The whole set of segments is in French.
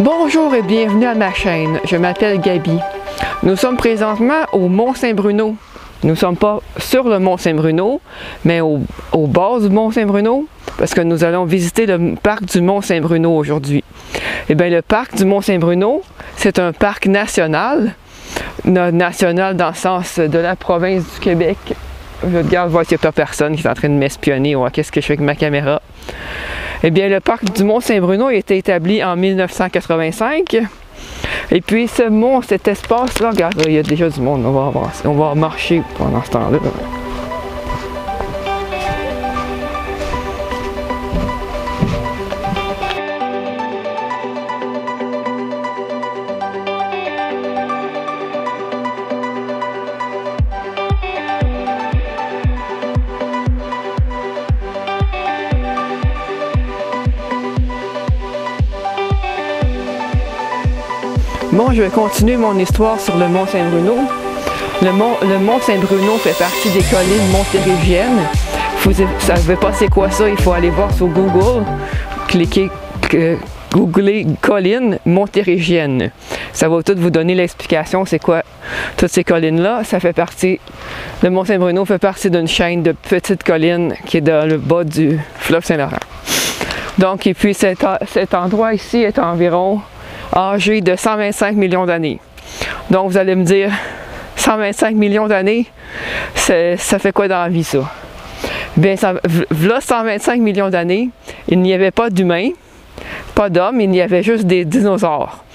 Bonjour et bienvenue à ma chaîne, je m'appelle Gaby. Nous sommes présentement au Mont-Saint-Bruno. Nous ne sommes pas sur le Mont-Saint-Bruno, mais au bord du Mont-Saint-Bruno, parce que nous allons visiter le parc du Mont-Saint-Bruno aujourd'hui. Eh bien, le parc du Mont-Saint-Bruno, c'est un parc national. National dans le sens de la province du Québec. Je regarde voir s'il n'y a pas personne qui est en train de m'espionner. Qu'est-ce que je fais avec ma caméra? Eh bien, le parc du Mont-Saint-Bruno a été établi en 1985. Et puis, cet espace-là, regarde, il y a déjà du monde. On va marcher pendant ce temps-là. Bon, je vais continuer mon histoire sur le Mont-Saint-Bruno. Le Mont-Saint-Bruno fait partie des collines montérégiennes. Vous ne savez pas c'est quoi ça, il faut aller voir sur Google. Googlez collines montérégiennes. Ça va tout vous donner l'explication, c'est quoi toutes ces collines-là. Le Mont-Saint-Bruno fait partie d'une chaîne de petites collines qui est dans le bas du fleuve Saint-Laurent. Donc, et puis cet endroit ici est environ âgé de 125 millions d'années. Donc vous allez me dire, 125 millions d'années, ça fait quoi dans la vie ça? Bien, là, 125 millions d'années, il n'y avait pas d'humains, pas d'hommes, il y avait juste des dinosaures.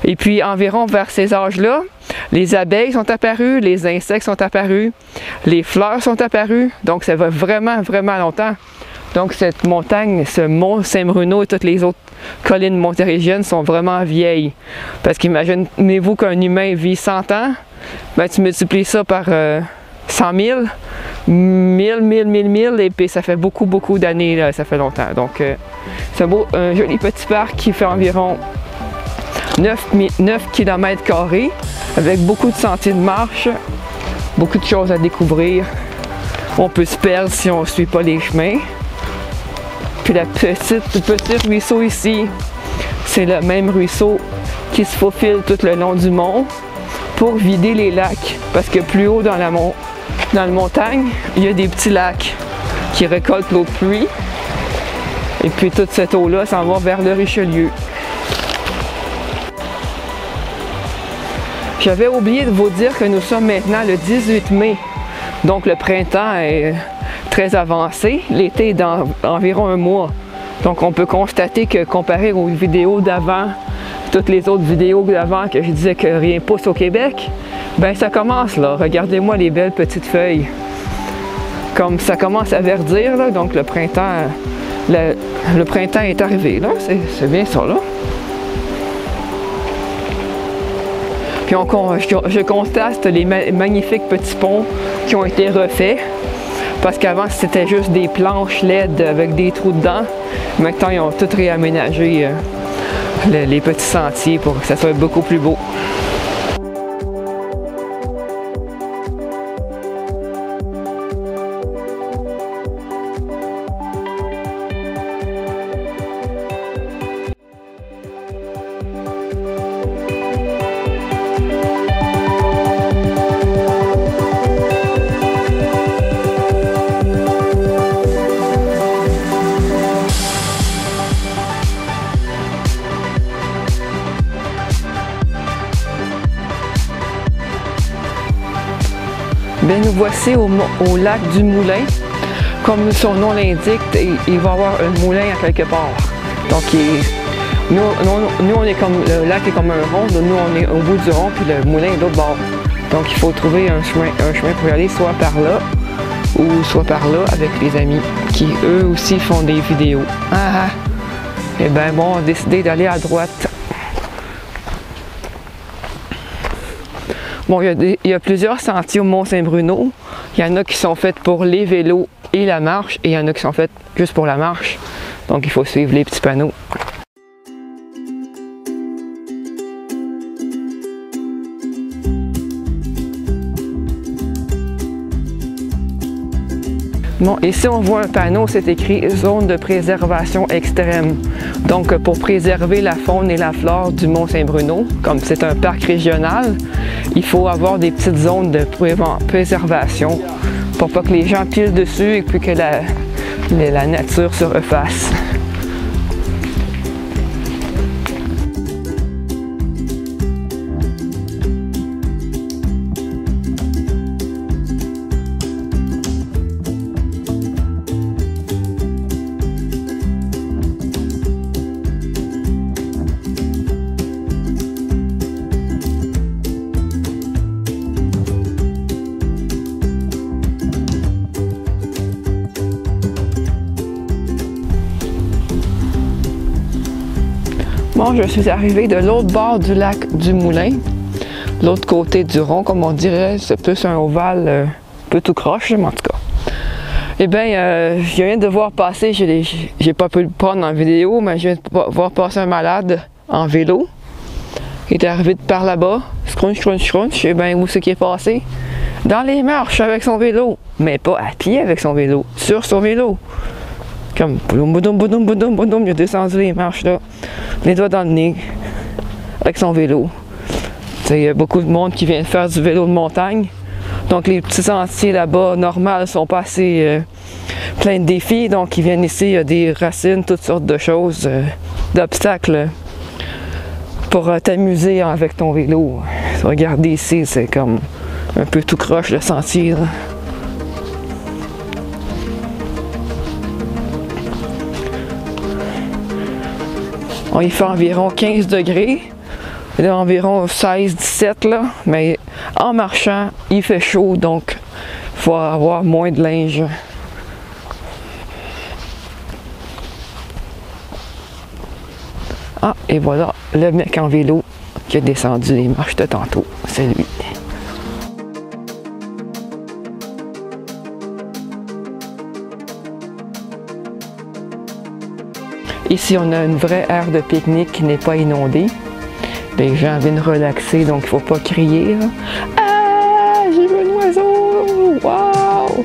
Et puis environ vers ces âges-là, les abeilles sont apparues, les insectes sont apparus, les fleurs sont apparues, donc ça va vraiment, vraiment longtemps. Donc cette montagne, ce Mont Saint-Bruno et toutes les autres collines montérégiennes sont vraiment vieilles. Parce qu'imaginez-vous qu'un humain vit 100 ans, ben tu multiplies ça par 100 000, 1000, et puis ça fait beaucoup, beaucoup d'années, ça fait longtemps. Donc c'est un joli petit parc qui fait environ 9 km² avec beaucoup de sentiers de marche, beaucoup de choses à découvrir. On peut se perdre si on ne suit pas les chemins. Puis le petit ruisseau ici, c'est le même ruisseau qui se faufile tout le long du mont pour vider les lacs. Parce que plus haut dans la montagne, il y a des petits lacs qui récoltent l'eau de pluie. Et puis toute cette eau-là s'en va vers le Richelieu. J'avais oublié de vous dire que nous sommes maintenant le 18 mai. Donc le printemps est très avancé. L'été est dans environ un mois. Donc on peut constater que comparé aux vidéos d'avant, toutes les autres vidéos d'avant que je disais que rien pousse au Québec, ben ça commence là. Regardez-moi les belles petites feuilles. Comme ça commence à verdir là, donc le printemps est arrivé là. C'est bien ça là. Puis je constate les magnifiques petits ponts qui ont été refaits. Parce qu'avant, c'était juste des planches LED avec des trous dedans. Maintenant, ils ont tout réaménagé les petits sentiers pour que ça soit beaucoup plus beau. Bien, nous voici au lac du Moulin. Comme son nom l'indique, il va y avoir un moulin à quelque part. Donc, nous on est comme, le lac est comme un rond, nous on est au bout du rond, puis le moulin est de l'autre bord. Donc, il faut trouver un chemin pour y aller, soit par là, ou soit par là, avec les amis, qui eux aussi font des vidéos. Eh bien, bon, on a décidé d'aller à droite. Bon, il y a plusieurs sentiers au Mont-Saint-Bruno. Il y en a qui sont faits pour les vélos et la marche, et il y en a qui sont faits juste pour la marche. Donc, il faut suivre les petits panneaux. Bon, ici on voit un panneau, c'est écrit « Zone de préservation extrême ». Donc, pour préserver la faune et la flore du Mont-Saint-Bruno, comme c'est un parc régional, il faut avoir des petites zones de préservation pour pas que les gens pilent dessus et puis que la nature se refasse. Bon, je suis arrivée de l'autre bord du lac du Moulin, l'autre côté du rond, comme on dirait, c'est plus un ovale un peu tout croche, mais en tout cas. Eh bien, je viens de voir passer, j'ai pas pu le prendre en vidéo, mais je viens de voir passer un malade en vélo. Il est arrivé de par là-bas, scrunch, scrunch, scrunch, et bien où c'est qu'il est passé? Dans les marches avec son vélo, mais pas à pied avec son vélo, sur son vélo. Comme boum, boum, boum, boum, boum, boum, il a descendu les marches là, les doigts dans le nez, avec son vélo. Il y a beaucoup de monde qui vient faire du vélo de montagne. Donc les petits sentiers là-bas, normaux, sont pas assez pleins de défis. Donc ils viennent ici, il y a des racines, toutes sortes de choses, d'obstacles pour t'amuser avec ton vélo. Regardez ici, c'est comme un peu tout croche le sentier. Là. Il fait environ 15 degrés, il est environ 16-17 là, mais en marchant, il fait chaud, donc il faut avoir moins de linge. Ah, et voilà, le mec en vélo qui a descendu les marches de tantôt, c'est lui. Ici, on a une vraie aire de pique-nique qui n'est pas inondée. Les gens viennent relaxer, donc il ne faut pas crier. Là. Ah, j'ai vu un oiseau! Wow!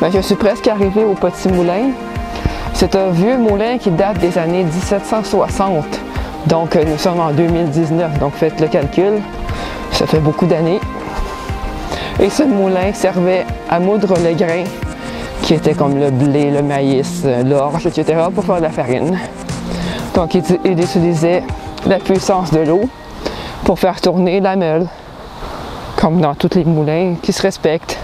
Ben, je suis presque arrivée au Petit Moulin. C'est un vieux moulin qui date des années 1760. Donc nous sommes en 2019, donc faites le calcul. Ça fait beaucoup d'années. Et ce moulin servait à moudre le grain, qui était comme le blé, le maïs, l'orge, etc. pour faire de la farine. Donc il utilisait la puissance de l'eau pour faire tourner la meule, comme dans tous les moulins qui se respectent.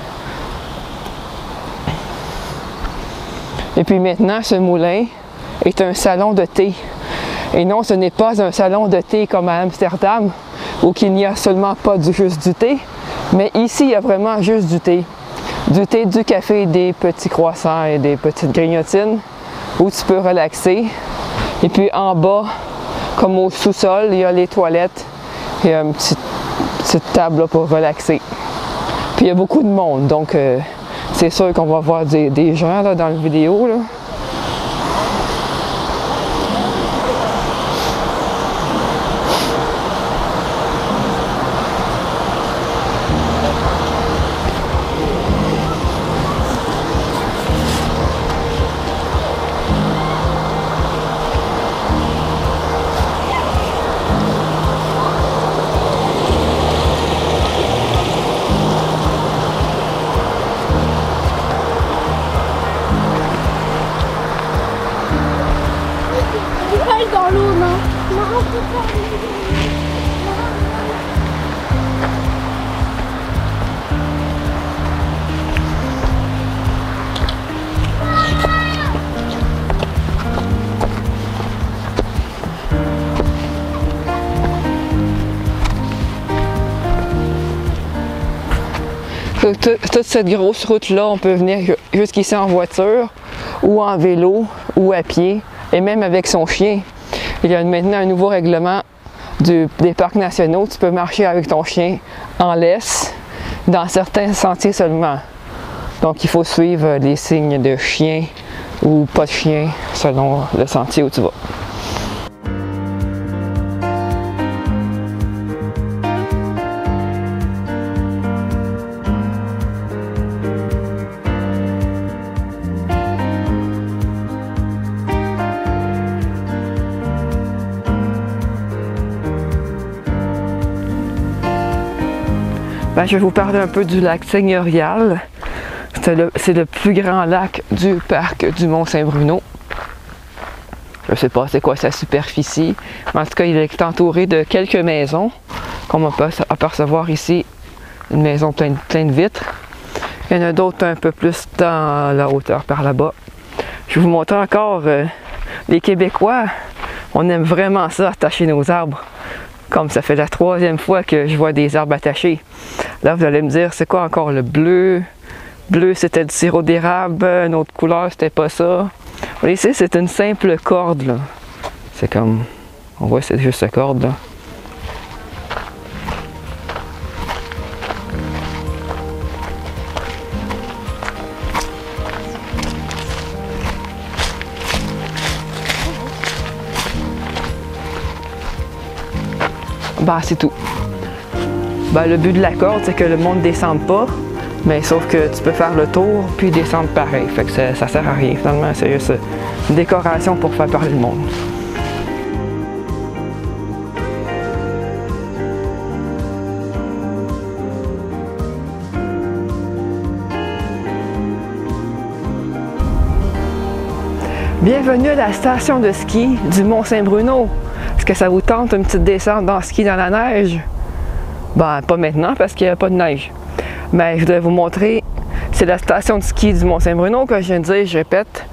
Et puis maintenant, ce moulin est un salon de thé. Et non, ce n'est pas un salon de thé comme à Amsterdam, où il n'y a seulement pas juste du thé, mais ici, il y a vraiment juste du thé. Du thé, du café, des petits croissants et des petites grignotines, où tu peux relaxer. Et puis en bas, comme au sous-sol, il y a les toilettes et une petite table là, pour relaxer. Puis il y a beaucoup de monde, donc c'est sûr qu'on va voir des gens là, dans la vidéo. Là. Dans l'eau, non? Non, on peut pas. Toute cette grosse route-là, on peut venir jusqu'ici en voiture, ou en vélo, ou à pied, et même avec son chien. Il y a maintenant un nouveau règlement des parcs nationaux. Tu peux marcher avec ton chien en laisse dans certains sentiers seulement. Donc il faut suivre les signes de chien ou pas de chien selon le sentier où tu vas. Ben, je vais vous parler un peu du lac Seigneurial. C'est le plus grand lac du parc du Mont-Saint-Bruno. Je ne sais pas c'est quoi sa superficie, mais en tout cas il est entouré de quelques maisons, comme on peut apercevoir ici, une maison pleine de vitres. Il y en a d'autres un peu plus dans la hauteur par là-bas. Je vais vous montrer encore les Québécois, on aime vraiment ça, attacher nos arbres. Comme ça fait la 3e fois que je vois des arbres attachés. Là, vous allez me dire, c'est quoi encore le bleu? Bleu, c'était du sirop d'érable, une autre couleur, c'était pas ça. Vous voyez ici, c'est une simple corde, là. C'est comme, on voit, c'est juste cette corde, là. Ben, c'est tout. Ben, le but de la corde, c'est que le monde ne descende pas, mais sauf que tu peux faire le tour puis descendre pareil. Fait que ça sert à rien finalement, c'est juste une décoration pour faire parler le monde. Bienvenue à la station de ski du Mont-Saint-Bruno. Est-ce que ça vous tente une petite descente dans ski dans la neige? Ben, pas maintenant parce qu'il n'y a pas de neige. Mais je voudrais vous montrer, c'est la station de ski du Mont-Saint-Bruno que je viens de dire, je répète.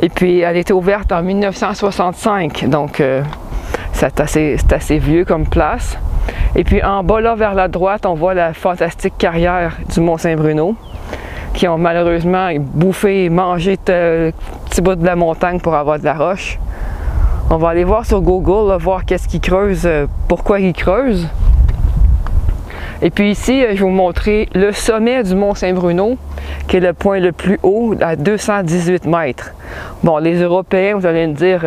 Et puis, elle a été ouverte en 1965, donc c'est assez vieux comme place. Et puis, en bas, là, vers la droite, on voit la fantastique carrière du Mont-Saint-Bruno, qui ont malheureusement bouffé et mangé un petit bout de la montagne pour avoir de la roche. On va aller voir sur Google, là, voir qu'est-ce qu'ils creusent, pourquoi ils creusent. Et puis ici, je vais vous montrer le sommet du Mont-Saint-Bruno, qui est le point le plus haut, à 218 mètres. Bon, les Européens, vous allez me dire,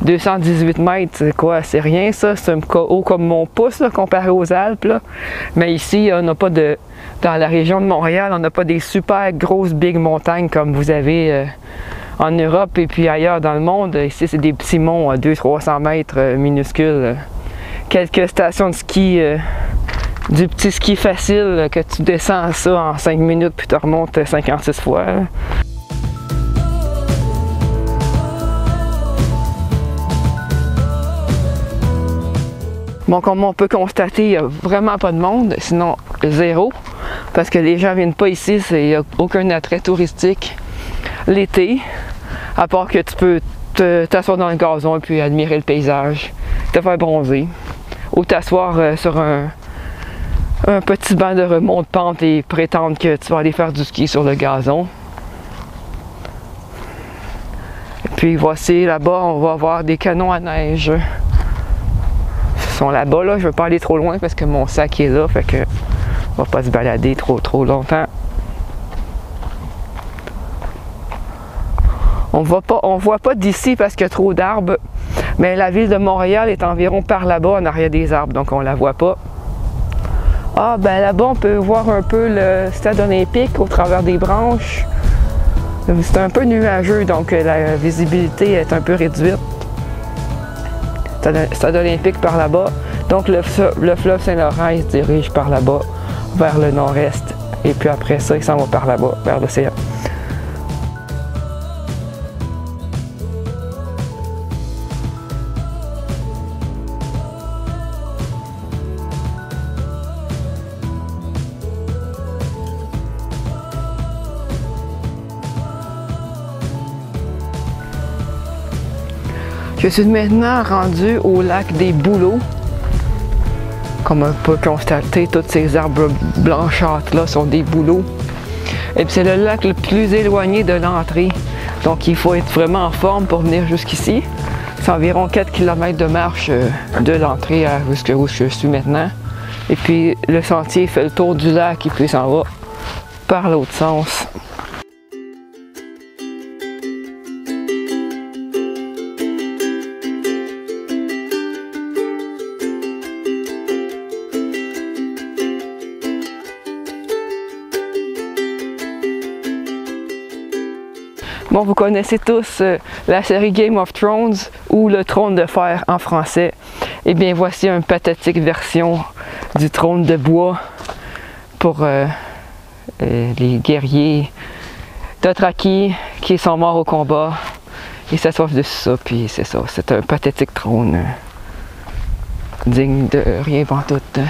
218 mètres, c'est quoi? C'est rien ça, c'est un haut comme mon pouce, là, comparé aux Alpes. Là. Mais ici, on n'a pas de... Dans la région de Montréal, on n'a pas des super grosses big montagnes comme vous avez en Europe et puis ailleurs dans le monde. Ici, c'est des petits monts à 200-300 mètres minuscules. Quelques stations de ski... du petit ski facile que tu descends ça en 5 minutes puis tu remontes 56 fois. Bon, comme on peut constater, il n'y a vraiment pas de monde, sinon zéro, parce que les gens ne viennent pas ici, il n'y a aucun attrait touristique l'été, à part que tu peux t'asseoir dans le gazon et puis admirer le paysage, te faire bronzer, ou t'asseoir sur un petit banc de remonte-pente et prétendre que tu vas aller faire du ski sur le gazon. Et puis voici, là-bas, on va avoir des canons à neige. Ils sont là-bas, là. Je ne veux pas aller trop loin parce que mon sac est là, fait que on va pas se balader trop longtemps. On voit pas d'ici parce qu'il y a trop d'arbres, mais la ville de Montréal est environ par là-bas en arrière des arbres, donc on la voit pas. Ah, ben là-bas, on peut voir un peu le stade olympique au travers des branches. C'est un peu nuageux, donc la visibilité est un peu réduite. Stade olympique par là-bas. Donc le fleuve Saint-Laurent, il se dirige par là-bas, vers le nord-est. Et puis après ça, il s'en va par là-bas, vers l'océan. Je suis maintenant rendu au lac des Bouleaux. Comme on peut constater, tous ces arbres blanchâtres-là sont des bouleaux. Et puis c'est le lac le plus éloigné de l'entrée. Donc il faut être vraiment en forme pour venir jusqu'ici. C'est environ 4 km de marche de l'entrée à où je suis maintenant. Et puis le sentier fait le tour du lac et puis s'en va par l'autre sens. Bon, vous connaissez tous la série Game of Thrones ou le Trône de Fer en français. Eh bien, voici une pathétique version du trône de bois pour les guerriers Dothraki qui sont morts au combat. Ils s'assoivent de ça, puis c'est ça. C'est un pathétique trône digne de rien pantoute.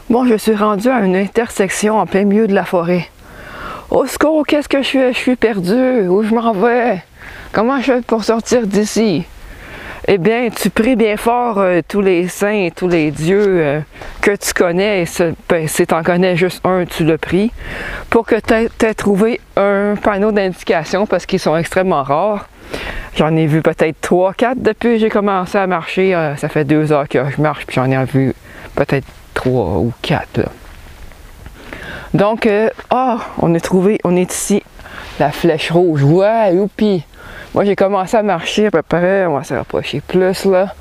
Bon, je suis rendue à une intersection en plein milieu de la forêt. Au secours, qu'est-ce que je fais? Je suis perdue. Où je m'en vais? Comment je fais pour sortir d'ici? Eh bien, tu pries bien fort tous les saints et tous les dieux que tu connais. Si tu en connais juste un, tu le pries. Pour que tu aies trouvé un panneau d'indication parce qu'ils sont extrêmement rares. J'en ai vu peut-être 3-4 depuis que j'ai commencé à marcher. Ça fait 2 heures que je marche, puis j'en ai vu peut-être 3 ou 4. Là. Donc, on est ici, la flèche rouge. Ouais, youpi! Moi, j'ai commencé à marcher à peu près, on va se rapprocher plus là.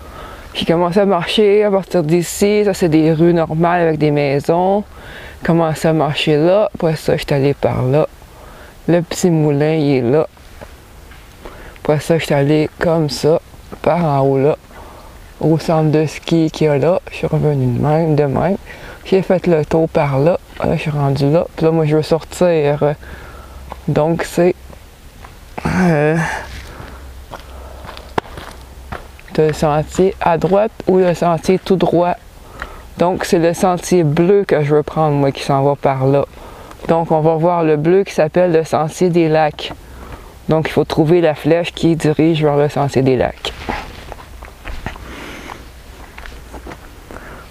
J'ai commencé à marcher à partir d'ici. Ça, c'est des rues normales avec des maisons. J'ai commencé à marcher là. Après ça, je suis allé par là. Le petit moulin, il est là. Après ça, je suis allé comme ça, par en haut là, au centre de ski qu'il y a là. Je suis revenu de même. J'ai fait le tour par là. Là, je suis rendu là. Puis là, moi, je veux sortir. Donc, c'est le sentier à droite ou le sentier tout droit. Donc, c'est le sentier bleu que je veux prendre, moi, qui s'en va par là. Donc, on va voir le bleu qui s'appelle le sentier des lacs. Donc, il faut trouver la flèche qui dirige vers le sentier des lacs.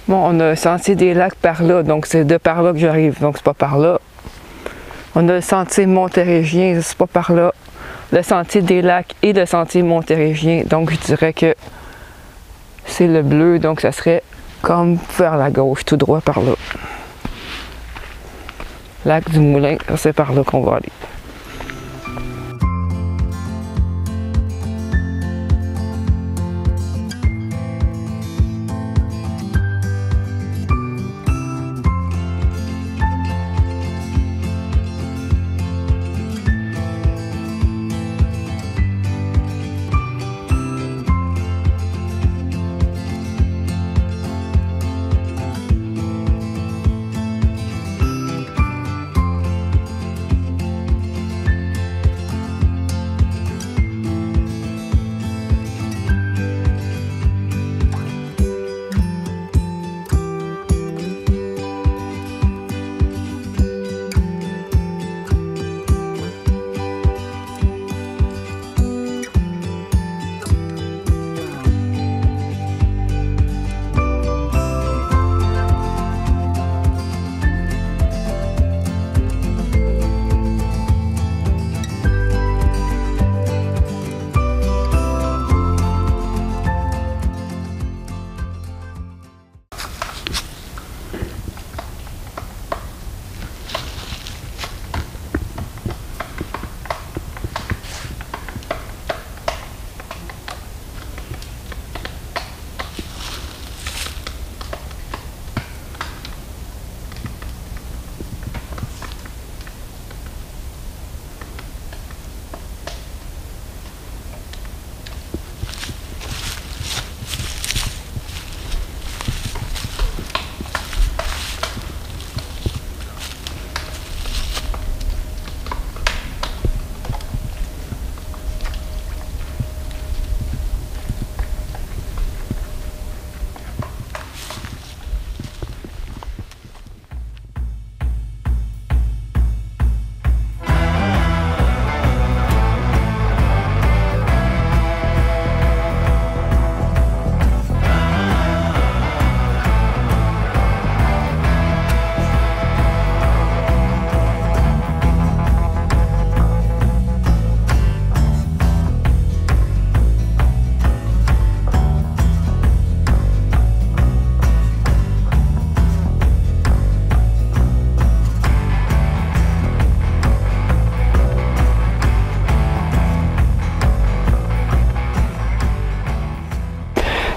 Bon, on a le sentier des lacs par là, donc c'est de par là que j'arrive, donc c'est pas par là. On a le sentier montérégien, c'est pas par là. Le sentier des lacs et le sentier montérégien, donc je dirais que c'est le bleu, donc ça serait comme vers la gauche, tout droit par là. Lac du Moulin, c'est par là qu'on va aller.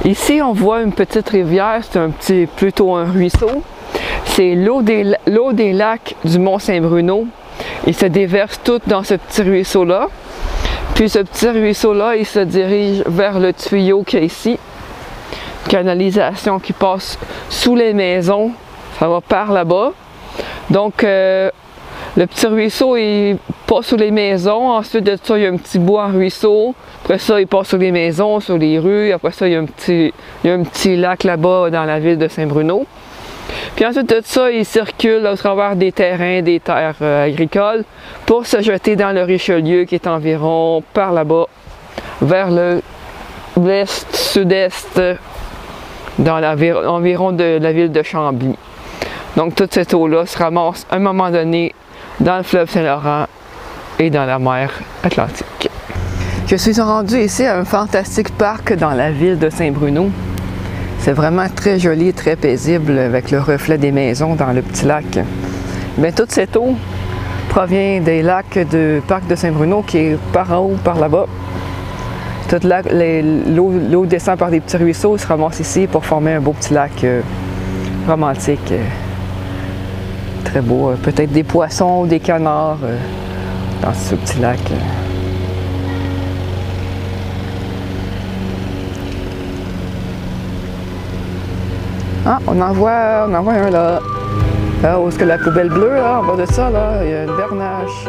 Ici, on voit une petite rivière, c'est plutôt un ruisseau. C'est l'eau des lacs du Mont-Saint-Bruno. Il se déverse tout dans ce petit ruisseau-là. Puis ce petit ruisseau-là, il se dirige vers le tuyau qu'il y a ici. Canalisation qui passe sous les maisons. Ça va par là-bas. Donc, le petit ruisseau, il passe sous les maisons. Ensuite de ça, il y a un petit bois en ruisseau. Après ça, il passe sur les maisons, sur les rues. Après ça, il y a un petit lac là-bas dans la ville de Saint-Bruno. Puis ensuite de ça, il circule au travers des terrains, des terres agricoles pour se jeter dans le Richelieu qui est environ par là-bas, vers l'est, sud-est, dans environ de la ville de Chambly. Donc toute cette eau-là se ramasse à un moment donné dans le fleuve Saint-Laurent et dans la mer Atlantique. Je suis rendue ici à un fantastique parc dans la ville de Saint-Bruno. C'est vraiment très joli, très paisible avec le reflet des maisons dans le petit lac. Bien, toute cette eau provient des lacs du parc de Saint-Bruno qui est par en haut, par là-bas. Toute l'eau descend par des petits ruisseaux, se ramasse ici pour former un beau petit lac romantique. Très beau. Peut-être des poissons ou des canards dans ce petit lac. Ah, on en voit un là. Là où est-ce que la poubelle bleue, là, en bas de ça, là, il y a une bernache.